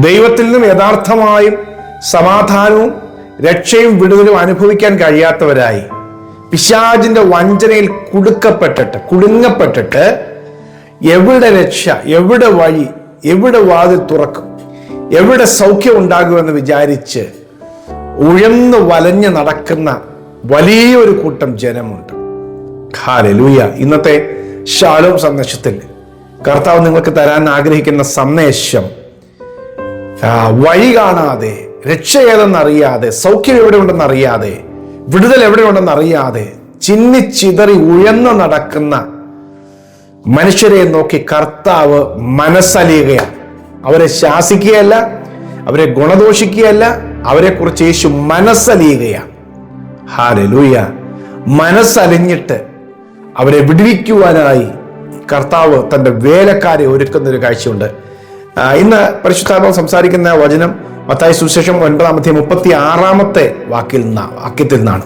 ദൈവത്തിൽ നിന്നും യഥാർത്ഥമായും സമാധാനവും രക്ഷയും വിടുതലും അനുഭവിക്കാൻ കഴിയാത്തവരായി പിശാചിന്റെ വഞ്ചനയിൽ കുടുങ്ങപ്പെട്ടിട്ട് എവിടെ രക്ഷ, എവിടെ വഴി, എവിടെ വാതിൽ തുറക്കും, എവിടെ സൗഖ്യം ഉണ്ടാകുമെന്ന് വിചാരിച്ച് ഉഴന്നു വലഞ്ഞു നടക്കുന്ന വലിയൊരു കൂട്ടം ജനമുണ്ട്. ഹല്ലേലൂയ. ഇന്നത്തെ ശാലോം സന്ദേശത്തിൽ കർത്താവ് നിങ്ങൾക്ക് തരാൻ ആഗ്രഹിക്കുന്ന സന്ദേശം, വഴി കാണാതെ, രക്ഷ ഏതെന്നറിയാതെ, സൗഖ്യം എവിടെ ഉണ്ടെന്നറിയാതെ, വിടുതൽ എവിടെ ഉണ്ടെന്നറിയാതെ ചിന്നിച്ചിതറി ഉഴന്നു നടക്കുന്ന മനുഷ്യരെ നോക്കി കർത്താവ് മനസ്സലിയുകയാണ്. അവരെ ശാസിക്കുകയല്ല, അവരെ ഗുണദോഷിക്കുകയല്ല, അവരെ കുറിച്ച് യേശു മനസ്സലിയുകയാണ്. ഹല്ലേലൂയ. മനസ്സലിഞ്ഞിട്ട് അവരെ വിടുവിക്കുവാനായി കർത്താവ് തൻ്റെ വേലക്കാരെ ഒരുക്കുന്ന ഒരു കാഴ്ചയുണ്ട്. ഇന്ന് പരിശുദ്ധാത്മാവ് സംസാരിക്കുന്ന വചനം മത്തായി സുവിശേഷം 9:36 വാക്യത്തിൽ നിന്നാണ്.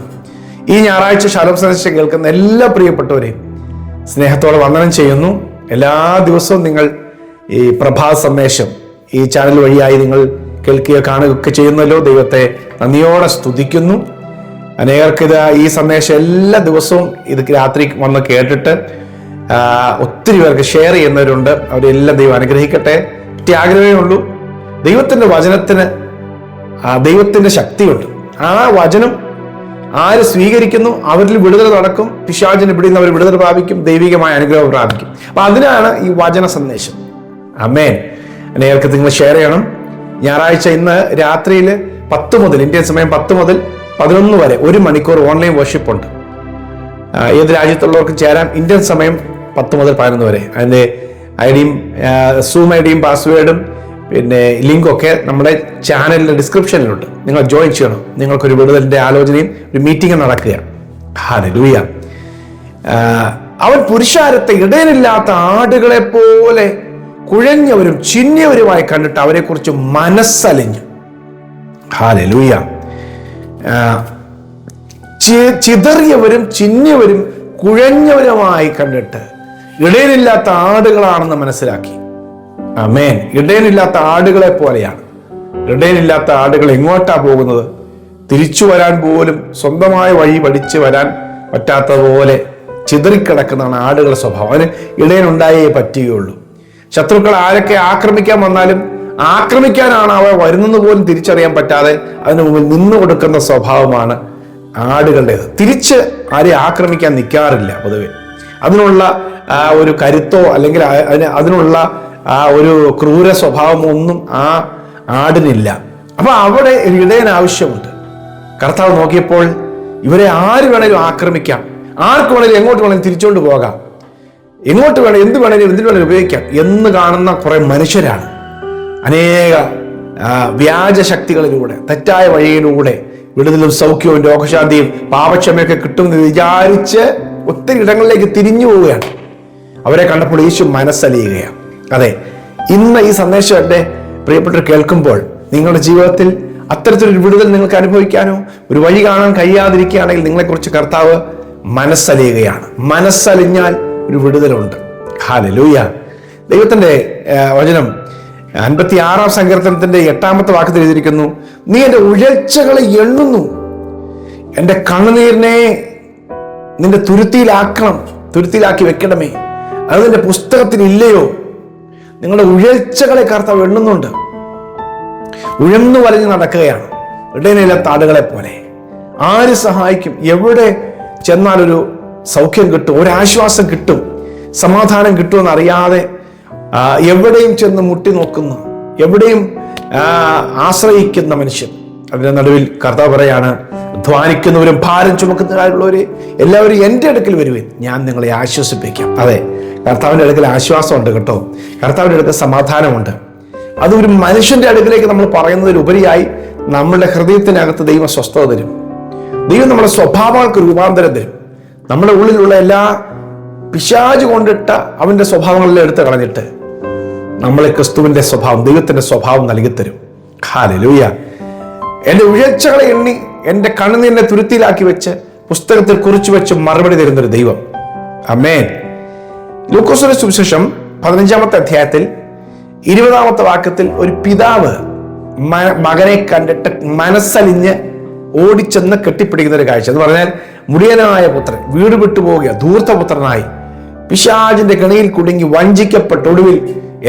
ഈ ഞായറാഴ്ച ശാലോം സന്ദേശം കേൾക്കുന്ന എല്ലാ പ്രിയപ്പെട്ടവരെയും സ്നേഹത്തോടെ വന്ദനം ചെയ്യുന്നു. എല്ലാ ദിവസവും നിങ്ങൾ ഈ പ്രഭാത സന്ദേശം ഈ ചാനൽ വഴിയായി നിങ്ങൾ കേൾക്കുകയോ കാണുകയൊക്കെ ചെയ്യുന്നല്ലോ. ദൈവത്തെ നന്ദിയോടെ സ്തുതിക്കുന്നു. അനേകർക്ക് ഈ സന്ദേശം എല്ലാ ദിവസവും ഇത് രാത്രി വന്ന് കേട്ടിട്ട് ഒത്തിരി പേർക്ക് ഷെയർ ചെയ്യുന്നവരുണ്ട്. അവരെല്ലാം ദൈവം അനുഗ്രഹിക്കട്ടെ. ഒറ്റ ആഗ്രഹമേ ഉള്ളൂ, ദൈവത്തിൻ്റെ വചനത്തിന് ദൈവത്തിൻ്റെ ശക്തിയുണ്ട്. ആ വചനം ആര് സ്വീകരിക്കുന്നു അവരിൽ വിടുതൽ നടക്കും. പിശാചിനെ പിടിയുന്ന അവർ വിടുതൽ പ്രാപിക്കും, ദൈവികമായ അനുഗ്രഹം പ്രാപിക്കും. അപ്പൊ അതിനാണ് ഈ വചന സന്ദേശം. ആമേൻ. അനേകർക്ക് നിങ്ങൾ ഷെയർ ചെയ്യണം. ഞായറാഴ്ച ഇന്ന് രാത്രിയിൽ 10 മുതൽ, ഇന്ത്യൻ സമയം 10 മുതൽ 11 വരെ 1 മണിക്കൂർ ഓൺലൈൻ വർഷിപ്പ് ഉണ്ട്. ഏത് രാജ്യത്തുള്ളവർക്കും ചേരാം. ഇന്ത്യൻ സമയം 10 മുതൽ 11 വരെ. അതിൻ്റെ ഐഡിയും സൂം ഐഡിയും പാസ്വേഡും പിന്നെ ലിങ്കൊക്കെ നമ്മുടെ ചാനലിൻ്റെ ഡിസ്ക്രിപ്ഷനിലുണ്ട്. നിങ്ങൾ ജോയിൻ ചെയ്യണം. നിങ്ങൾക്കൊരു വിടുതലിൻ്റെ ആലോചനയും ഒരു മീറ്റിംഗ് നടക്കുകയാണ്. ഹല്ലേലൂയ. അവൻ പുരുഷാരത്തെ ഇടയനില്ലാത്ത ആടുകളെ പോലെ കുഴഞ്ഞവരും ചിന്നിയവരുമായി കണ്ടിട്ട് അവരെക്കുറിച്ച് മനസ്സലിഞ്ഞു. ഹല്ലേലൂയ. ചിതറിയവരും ചിന്നിയവരും കുഴഞ്ഞവരുമായി കണ്ടിട്ട് ഇടയനില്ലാത്ത ആടുകളാണെന്ന് മനസ്സിലാക്കി. ആമേൻ. ഇടയനില്ലാത്ത ആടുകളെ പോലെയാണ്. ഇടയനില്ലാത്ത ആടുകൾ എങ്ങോട്ടാ പോകുന്നത്? തിരിച്ചു വരാൻ പോലും സ്വന്തമായ വഴി പഠിച്ച് വരാൻ പറ്റാത്തതുപോലെ ചിതറിക്കിടക്കുന്നതാണ് ആടുകളുടെ സ്വഭാവം. അതിന് ഇടയനുണ്ടായേ പറ്റുകയുള്ളൂ. ശത്രുക്കൾ ആരൊക്കെ ആക്രമിക്കാൻ വന്നാലും ആക്രമിക്കാനാണ് അവ വരുന്നത് പോലും തിരിച്ചറിയാൻ പറ്റാതെ അതിന് മുമ്പിൽ നിന്നു കൊടുക്കുന്ന സ്വഭാവമാണ് ആടുകളുടേത്. തിരിച്ച് ആരെ ആക്രമിക്കാൻ നിൽക്കാറില്ല പൊതുവെ. അതിനുള്ള ഒരു കരുത്തോ അല്ലെങ്കിൽ അതിനുള്ള ഒരു ക്രൂര സ്വഭാവമോ ഒന്നും ആ ആടിനില്ല. അപ്പൊ അവിടെ ഇടയൻ ആവശ്യമുണ്ട്. കർത്താവ് നോക്കിയപ്പോൾ ഇവരെ ആര് വേണേലും ആക്രമിക്കാം, ആർക്ക് വേണേലും എങ്ങോട്ട് വേണേലും തിരിച്ചുകൊണ്ട് പോകാം, എങ്ങോട്ട് വേണേലും എന്ത് വേണേലും എന്തിനു വേണേലും ഉപയോഗിക്കാം എന്ന് കാണുന്ന കുറെ മനുഷ്യരാണ്. അനേക വ്യാജ ശക്തികളിലൂടെ, തെറ്റായ വഴിയിലൂടെ വിടുതലും സൗഖ്യവും രോഗശാന്തിയും പാപക്ഷമയൊക്കെ കിട്ടുമെന്ന് വിചാരിച്ച് ഒത്തിരി ഇടങ്ങളിലേക്ക് തിരിഞ്ഞു പോവുകയാണ്. അവരെ കണ്ടപ്പോൾ യേശു മനസ്സലിയുകയാണ്. അതെ, ഇന്ന് ഈ സന്ദേശം എൻ്റെ പ്രിയപ്പെട്ടവർ കേൾക്കുമ്പോൾ നിങ്ങളുടെ ജീവിതത്തിൽ അത്തരത്തിലൊരു വിടുതൽ നിങ്ങൾക്ക് അനുഭവിക്കാനോ ഒരു വഴി കാണാൻ കഴിയാതിരിക്കുകയാണെങ്കിൽ നിങ്ങളെക്കുറിച്ച് കർത്താവ് മനസ്സലിയുകയാണ്. മനസ്സലിഞ്ഞാൽ ഒരു വിടുതലുണ്ട്. ഹല്ലേലൂയ. ദൈവത്തിൻ്റെ വചനം 56-ാം സങ്കീർത്തനത്തിന്റെ 8-ാമത്തെ വാക്യത്തിൽ എഴുതിയിരിക്കുന്നു, നീ എൻ്റെ ഉഴൽച്ചകളെ എണ്ണുന്നു, എൻ്റെ കണ്ണുനീരിനെ നിന്റെ തുരുത്തിയിലാക്കി വെക്കണമേ. അത് നിന്റെ പുസ്തകത്തിൽ ഇല്ലയോ? നിങ്ങളുടെ ഉഴൽച്ചകളെ കർത്താവ് എണ്ണുന്നുണ്ട്. ഉഴന്നു വലഞ്ഞു നടക്കുകയാണ് ഇടയനില്ലാത്ത ആടുകളെ പോലെ. ആര് സഹായിക്കും? എവിടെ ചെന്നാലൊരു സൗഖ്യം കിട്ടും, ഒരാശ്വാസം കിട്ടും, സമാധാനം കിട്ടുമെന്ന് അറിയാതെ എവിടെയും ചെന്ന് മുട്ടി നോക്കുന്ന, എവിടെയും ആശ്രയിക്കുന്ന മനുഷ്യൻ. അതിന്റെ നടുവിൽ കർത്താവ് പറയാണ്, അധ്വാനിക്കുന്നവരും ഭാരം ചുമക്കുന്നവരുള്ളവരെ എല്ലാവരും എൻ്റെ അടുക്കൽ വരുവേൻ, ഞാൻ നിങ്ങളെ ആശ്വസിപ്പിക്കാം. അതെ, കർത്താവിൻ്റെ അടുക്കൽ ആശ്വാസമുണ്ട് കേട്ടോ. കർത്താവിൻ്റെ അടുക്കൽ സമാധാനമുണ്ട്. അത് ഒരു മനുഷ്യന്റെ അടുക്കിലേക്ക് നമ്മൾ പറയുന്നതിലുപരിയായി നമ്മളുടെ ഹൃദയത്തിനകത്ത് ദൈവം സ്വസ്ഥത തരും. ദൈവം നമ്മുടെ സ്വഭാവങ്ങൾക്ക് രൂപാന്തരം തരും. നമ്മുടെ ഉള്ളിലുള്ള എല്ലാ പിശാച് കൊണ്ടിട്ട അവന്റെ സ്വഭാവങ്ങളെല്ലാം എടുത്ത് കളഞ്ഞിട്ട് നമ്മളെ ക്രിസ്തുവിന്റെ സ്വഭാവം, ദൈവത്തിന്റെ സ്വഭാവം നൽകി തരും. ഹല്ലേലൂയ. എൻ്റെ ഉഴച്ചകളെ എണ്ണി എൻ്റെ കണ്ണുനീരിനെ തുരുത്തിയിലാക്കി വെച്ച് പുസ്തകത്തിൽ കുറിച്ചു വെച്ച് മറുപടി തരുന്നൊരു ദൈവം. ആമേൻ. ലൂക്കോസിന്റെ സുവിശേഷം 15-ാമത്തെ അധ്യായത്തിൽ 20-ാമത്തെ വാക്യത്തിൽ ഒരു പിതാവ് മകനെ കണ്ടിട്ട് മനസ്സലിഞ്ഞ് ഓടിച്ചെന്ന് കെട്ടിപ്പിടിക്കുന്ന ഒരു കാഴ്ച. എന്ന് പറഞ്ഞാൽ മുടിയനായ പുത്രൻ വീട് വിട്ടുപോവുക, ധൂർത്തപുത്രനായി പിശാചിന്റെ കെണിയിൽ കുടുങ്ങി വഞ്ചിക്കപ്പെട്ട ഒടുവിൽ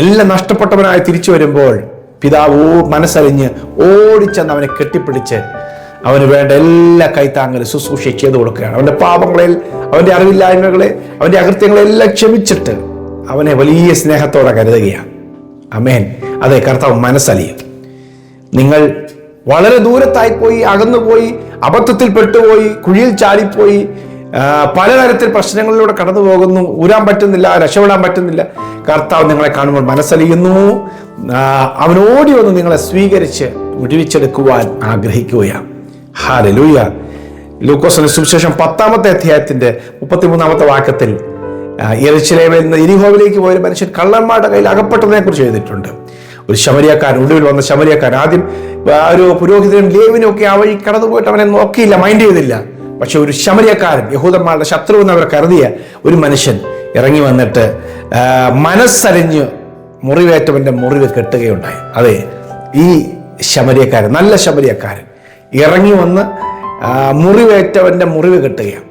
എല്ലാം നഷ്ടപ്പെട്ടവനായി തിരിച്ചു വരുമ്പോൾ പിതാവ് മനസ്സലിഞ്ഞ് ഓടിച്ചെന്ന് അവനെ കെട്ടിപ്പിടിച്ച് അവന് വേണ്ട എല്ലാ കൈത്താങ്ങലും ശുശ്രൂഷ ചെയ്തു കൊടുക്കുകയാണ്. അവന്റെ പാപങ്ങളെ, അവന്റെ അറിവില്ലായ്മകളെ, അവന്റെ അകൃത്യങ്ങളെല്ലാം ക്ഷമിച്ചിട്ട് അവനെ വലിയ സ്നേഹത്തോടെ കരുതുകയാണ്. ആമേൻ. അതെ, കർത്താവ് മനസ്സലിയും. നിങ്ങൾ വളരെ ദൂരത്തായി പോയി, അകന്നുപോയി, അബദ്ധത്തിൽ പെട്ടുപോയി, കുഴിയിൽ ചാടിപ്പോയി, പലതരത്തിൽ പ്രശ്നങ്ങളിലൂടെ കടന്നു പോകുന്നു, ഊരാൻ പറ്റുന്നില്ല, രക്ഷപ്പെടാൻ പറ്റുന്നില്ല. കർത്താവ് നിങ്ങളെ കാണുമ്പോൾ മനസ്സലിയുന്നു. അവനോടി വന്ന് നിങ്ങളെ സ്വീകരിച്ച് വിടുവിച്ചെടുക്കുവാൻ ആഗ്രഹിക്കുകയാണ്. ഹല്ലേലൂയ. ലൂക്കോസിന്റെ സുവിശേഷം 10-ാമത്തെ അധ്യായത്തിന്റെ 33-ാമത്തെ വാക്യത്തിൽ യെരൂശലേമിൽ നിന്ന് യെരിഹോവിലേക്ക് പോയൊരു മനുഷ്യൻ കള്ളന്മാരുടെ കയ്യിൽ അകപ്പെട്ടതിനെ കുറിച്ച് എഴുതിയിട്ടുണ്ട്. ഒരു ശമരിയക്കാരൻ, ഒടുവിൽ വന്ന ശമരിയക്കാരൻ, ആദ്യം ഒരു പുരോഹിതനും ലേവിനും ഒക്കെ ആ വഴി കടന്നുപോയിട്ട് അവനെ നോക്കിയില്ല, മൈൻഡ് ചെയ്തില്ല. പക്ഷെ ഒരു ശമരിയക്കാരൻ, യഹൂദന്മാരുടെ ശത്രു എന്ന് അവർ കരുതിയ ഒരു മനുഷ്യൻ ഇറങ്ങി വന്നിട്ട് മനസ്സറിഞ്ഞ് മുറിവേറ്റവന്റെ മുറിവ് കെട്ടുകയുണ്ടായി. അതെ, ഈ ശമരിയക്കാരൻ, നല്ല ശമരിയക്കാരൻ ഇറങ്ങി വന്ന് മുറിവേറ്റവന്റെ മുറിവ് കെട്ടുകയാണ്.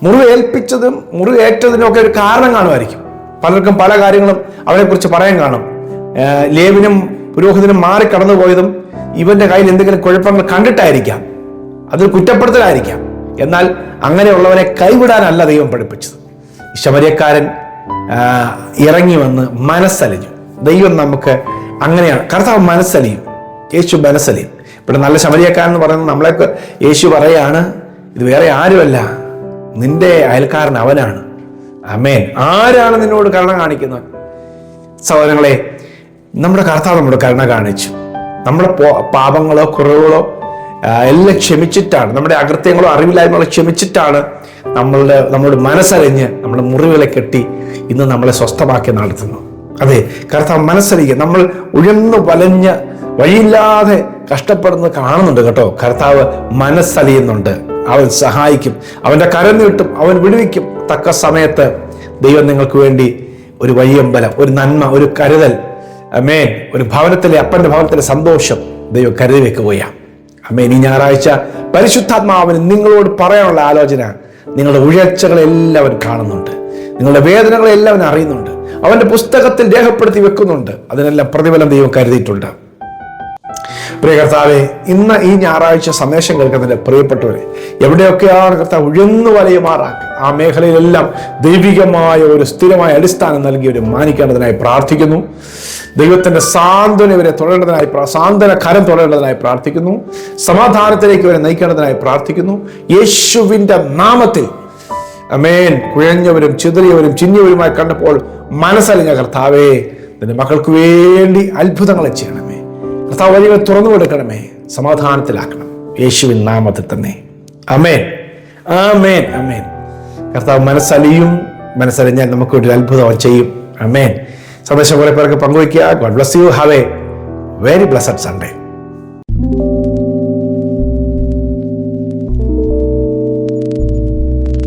മുറിവ് ഏൽപ്പിച്ചതും മുറിവേറ്റതിനും ഒക്കെ ഒരു കാരണം കാണുമായിരിക്കും. പലർക്കും പല കാര്യങ്ങളും അവനെക്കുറിച്ച് പറയാൻ കാണും. ലേവിനും പുരോഹിതനും മാറി കടന്നുപോയതും ഇവന്റെ കയ്യിൽ എന്തെങ്കിലും കുഴപ്പങ്ങൾ കണ്ടിട്ടായിരിക്കാം, അതൊരു കുറ്റപ്പെടുത്തലായിരിക്കാം. എന്നാൽ അങ്ങനെയുള്ളവരെ കൈവിടാനല്ല ദൈവം പഠിപ്പിച്ചത്. ശമരിയക്കാരൻ ഇറങ്ങി വന്ന് മനസ്സലിഞ്ഞു. ദൈവം നമുക്ക് അങ്ങനെയാണ്. കർത്താവ് മനസ്സലിയും, യേശു മനസ്സലിയും. ഇവിടെ നല്ല ശമരിയക്കാരൻ എന്ന് പറയുന്നത് നമ്മളെയൊക്കെ യേശു പറയാണ്, ഇത് വേറെ ആരുമല്ല, നിന്റെ അയൽക്കാരൻ അവനാണ്. ആമേൻ. ആരാണ് നിന്നോട് കരുണ കാണിക്കുന്നത്? സഹോദരങ്ങളെ, നമ്മുടെ കർത്താവ് നമ്മുടെ കരുണ കാണിച്ചു. നമ്മുടെ പാപങ്ങളോ കുറവുകളോ എല്ലാം ക്ഷമിച്ചിട്ടാണ്, നമ്മുടെ അകൃത്യങ്ങളോ അറിവില്ലായ്മകളോ ക്ഷമിച്ചിട്ടാണ് നമ്മളുടെ മനസ്സറിഞ്ഞ് നമ്മുടെ മുറിവുകളെ കെട്ടി ഇന്ന് നമ്മളെ സ്വസ്ഥമാക്കി നടത്തുന്നു. അതെ, കർത്താവ് മനസ്സറിയുക. നമ്മൾ ഉഴന്നു വലഞ്ഞ് വഴിയില്ലാതെ കഷ്ടപ്പെടുന്നത് കാണുന്നുണ്ട് കേട്ടോ. കർത്താവ് മനസ്സലിയുന്നുണ്ട്. അവൻ സഹായിക്കും, അവന്റെ കരം നീട്ടും, അവൻ വിടുവിക്കും. തക്ക സമയത്ത് ദൈവം നിങ്ങൾക്ക് വേണ്ടി ഒരു വഴിയമ്പലം, ഒരു നന്മ, ഒരു കരുതൽ, ആമേൻ, ഒരു ഭവനത്തിലെ, അപ്പന്റെ ഭവനത്തിലെ സന്തോഷം ദൈവം കരുതി വെക്കുകയാണ്. ആമേൻ. ഈ ഞായറാഴ്ച പരിശുദ്ധാത്മാവിന് നിങ്ങളോട് പറയാനുള്ള ആലോചന, നിങ്ങളുടെ ഉയർച്ചകളെല്ലാം അവൻ കാണുന്നുണ്ട്, നിങ്ങളുടെ വേദനകളെല്ലാം അവൻ അറിയുന്നുണ്ട്, അവന്റെ പുസ്തകത്തിൽ രേഖപ്പെടുത്തി വെക്കുന്നുണ്ട്. അതിനെല്ലാം പ്രതിഫലം ദൈവം കരുതിയിട്ടുണ്ട്. പ്രിയ കർത്താവെ, ഇന്ന് ഈ ഞായറാഴ്ച സന്ദേശം കേൾക്കുന്നതിന്റെ പ്രിയപ്പെട്ടവരെ, എവിടെയൊക്കെയാണ് കർത്താവ് ഉഴന്നു വലയുമാറാക്കുക, ആ മേഖലയിലെല്ലാം ദൈവികമായ ഒരു സ്ഥിരമായ അടിസ്ഥാനം നൽകി ഒരു മാനിക്കേണ്ടതിനായി പ്രാർത്ഥിക്കുന്നു. ദൈവത്തിന്റെ സാന്ത്വന ഇവരെ തുടരേണ്ടതിനായി, സാന്ത്വന കരം തുടരേണ്ടതിനായി പ്രാർത്ഥിക്കുന്നു. സമാധാനത്തിലേക്ക് ഇവരെ നയിക്കേണ്ടതിനായി പ്രാർത്ഥിക്കുന്നു. യേശുവിന്റെ നാമത്തിൽ ആമേൻ. കുഴഞ്ഞവരും ചിതറിയവരും ചിന്നിയവരുമായി കണ്ടപ്പോൾ മനസ്സലിഞ്ഞ കർത്താവേ, നിന്റെ മക്കൾക്ക് വേണ്ടി അത്ഭുതങ്ങളെ ചെയ്യണമേ. കർത്താവ് വഴികൾ തുറന്നു കൊടുക്കണമേ, സമാധാനത്തിലാക്കണം. യേശുവിൻ നാമത്തിൽ തന്നെ. ആമേൻ, ആമേൻ, ആമേൻ. കർത്താവ് മനസ്സലിയും, മനസ്സലിഞ്ഞാൽ നമുക്ക് ഒരു അത്ഭുതം ചെയ്യും. ആമേൻ. സന്ദേശം കുറെ പേർക്ക് പങ്കുവയ്ക്കുക. God bless you. Have a very blessed Sunday.